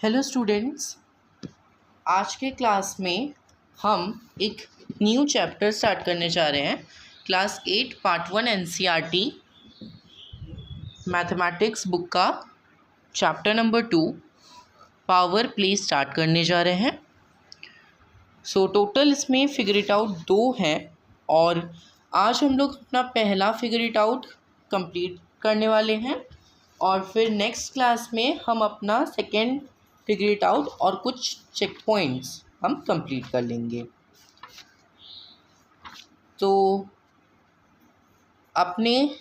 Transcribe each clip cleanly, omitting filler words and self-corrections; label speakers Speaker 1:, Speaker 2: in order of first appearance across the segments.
Speaker 1: Hello students, आज के class में हम एक न्यू चैप्टर स्टार्ट करने जा रहे हैं। Class 8 part 1 NCERT mathematics book का chapter number 2 power play start करने जा रहे हैं। टोटल इसमें फिगर इट आउट 2 हैं और आज हम लोग अपना पहला फिगर इट आउट कंप्लीट करने वाले हैं और फिर नेक्स्ट क्लास में हम अपना सेकेंड फिगर इट आउट और कुछ चेक पॉइंट्स हम कंप्लीट कर लेंगे। तो अपने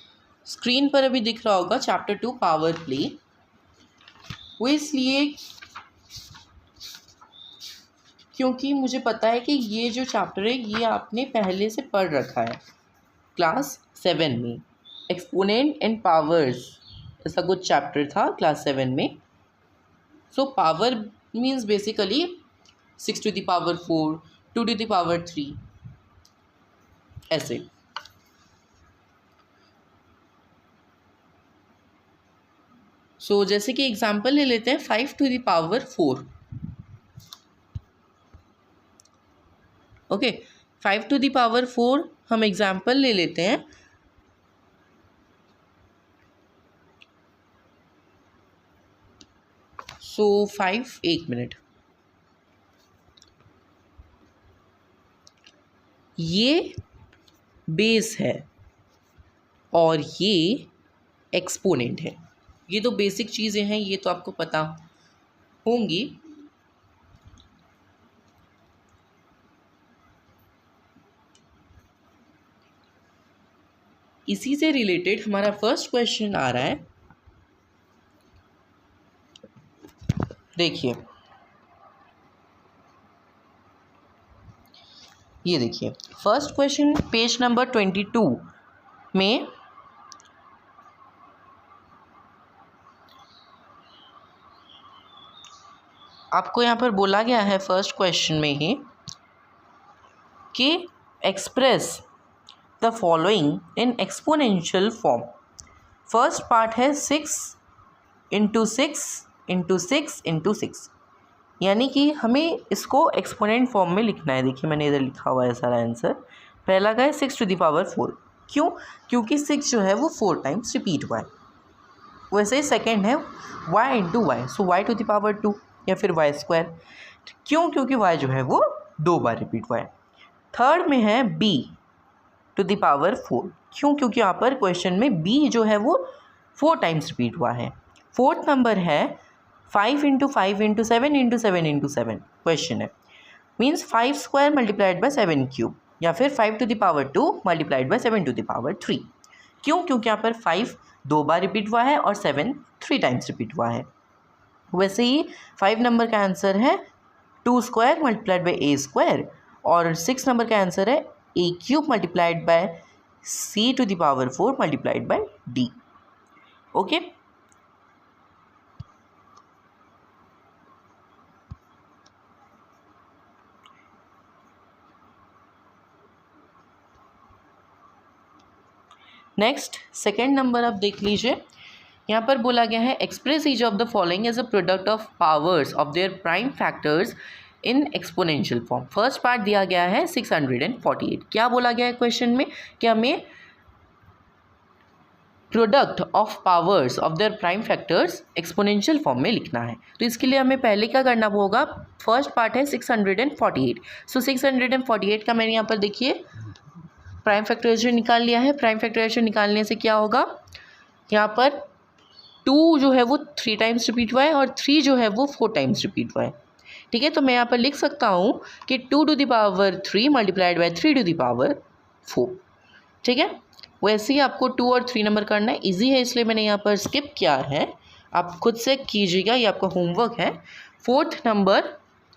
Speaker 1: स्क्रीन पर अभी दिख रहा होगा चैप्टर 2 पावर प्ले। वो इसलिए क्योंकि मुझे पता है कि ये जो चैप्टर है ये आपने पहले से पढ़ रखा है क्लास 7 में। एक्सपोनेंट एंड पावर्स ऐसा कुछ चैप्टर था क्लास 7 में। Power means basically 6 to the power 4, 2 to the power 3 ऐसे। जैसे कि एग्जांपल ले लेते हैं 5 to the power 4। Okay, 5 to the power 4 हम एग्जांपल ले लेते हैं। एक मिनट, ये बेस है और ये एक्सपोनेंट है। ये तो बेसिक चीज़ें हैं, ये तो आपको पता होंगी। इसी से रिलेटेड हमारा फर्स्ट क्वेश्चन आ रहा है। देखिए, ये देखिए फर्स्ट क्वेश्चन पेज नंबर 22 में आपको यहाँ पर बोला गया है फर्स्ट क्वेश्चन में ही कि express the following in exponential form. First part है 6 इंटू 6 इंटू 6 इंटू 6, यानी कि हमें इसको एक्सपोनेंट फॉर्म में लिखना है। देखिए मैंने इधर लिखा हुआ है सारा आंसर। पहला का है 6 to the power 4। क्यों? क्योंकि 6 जो है वो 4 टाइम्स रिपीट हुआ है। वैसे ही सेकेंड है y into y, so y to the power 2 या फिर y स्क्वायर। क्यों? क्योंकि y जो है वो 2 बार रिपीट हुआ है। थर्ड में है b to the power 4। क्यों? क्योंकि यहाँ पर क्वेश्चन में b जो है वो 4 टाइम्स रिपीट हुआ है। फोर्थ नंबर है 5 into 5 into 7 into 7 into 7। Question है means 5 square multiplied by 7 cube या फिर 5 to the power 2 multiplied by 7 to the power 3। क्यों? क्योंकि यहाँ पर 5 2 बार रिपीट हुआ है और 7 3 टाइम्स रिपीट हुआ है। वैसे ही 5 नंबर का आंसर है 2 square multiplied by a square और 6 नंबर का आंसर है a cube multiplied by c to the power 4 multiplied by d। Okay, next second number आप देख लीजिए। यहाँ पर बोला गया है express each of the following as a product of powers of their prime factors in exponential form. First part दिया गया है 648। क्या बोला गया है क्वेश्चन में कि हमें product of powers of their prime factors exponential form में लिखना है। तो इसके लिए हमें पहले क्या करना होगा? फर्स्ट पार्ट है 648। 648 का मैंने यहाँ पर देखिए प्राइम फैक्टराइजेशन निकाल लिया है। प्राइम फैक्टराइजेशन निकालने से क्या होगा? यहाँ पर 2 जो है वो 3 टाइम्स रिपीट हुआ है और 3 जो है वो 4 टाइम्स रिपीट हुआ है। ठीक है, तो मैं यहाँ पर लिख सकता हूँ कि 2 to the power 3 multiplied by 3 to the power 4। ठीक है, वैसे ही आपको 2 और 3 नंबर करना है। ईजी है इसलिए मैंने यहाँ पर स्किप किया है, आप खुद से कीजिएगा, ये आपका होमवर्क है। फोर्थ नंबर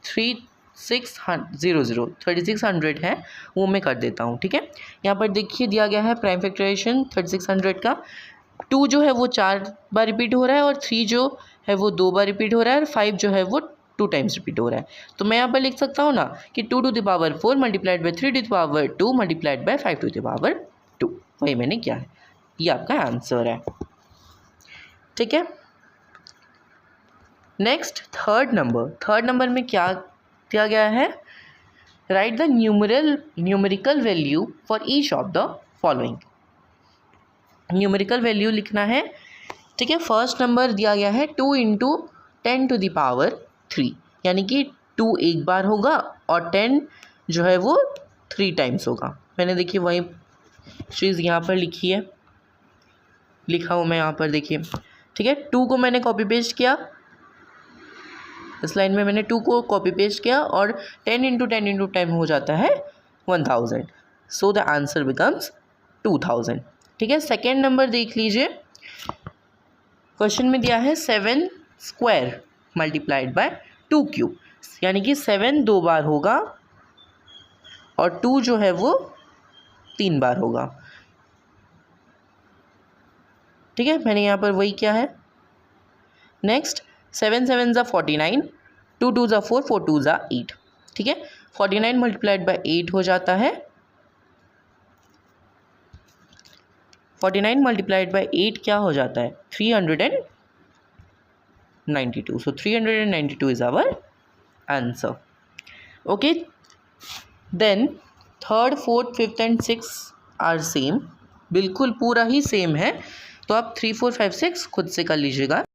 Speaker 1: 3600 है, वो मैं कर देता हूँ। ठीक है, यहाँ पर देखिए दिया गया है प्राइम फैक्टराइजेशन 3600 का। 2 जो है वो 4 बार रिपीट हो रहा है और 3 जो है वो 2 बार रिपीट हो रहा है और 5 जो है वो 2 टाइम्स रिपीट हो रहा है। तो मैं यहाँ पर लिख सकता हूँ ना कि 2 to the power 4 multiplied bye 3 to the power 2 multiplied bye 5 to the power 2। वही मैंने किया है, ये आपका आंसर है। ठीक है, नेक्स्ट थर्ड नंबर में क्या दिया गया है, right the numerical value for each of the following. Numerical value लिखना है, ठीक है। फर्स्ट नंबर दिया गया है 2 × 10⁻3, यानी कि 2 एक बार होगा और 10 जो है वो 3 टाइम्स होगा। मैंने देखिए वही चीज़ यहाँ पर लिखा हूँ मैं यहाँ पर, देखिए, ठीक है। 2 को मैंने कॉपी पेस्ट किया, इस लाइन में मैंने 2 को कॉपी पेस्ट किया और 10 × 10 × 10 हो जाता है 1000। सो द आंसर बिकम्स 2000, ठीक है। सेकेंड नंबर देख लीजिए, क्वेश्चन में दिया है 7 स्क्वायर मल्टीप्लाइड बाय 2 क्यूब, यानी कि 7 2 बार होगा और 2 जो है वो 3 बार होगा, ठीक है। मैंने यहाँ पर वही किया है। नेक्स्ट 7 7 ज़ा 49, 2 2 ज़ा 4, 4 2 ज़ा 8, ठीक है। 49 मल्टीप्लाइड बाय 8 हो जाता है, 49 मल्टीप्लाइड बाय 8 क्या हो जाता है, 392। So 392 is our answer. Okay, then third, fourth, fifth and 6 are same, बिल्कुल पूरा ही सेम है। तो आप 3 4 5 6 खुद से कर लीजिएगा।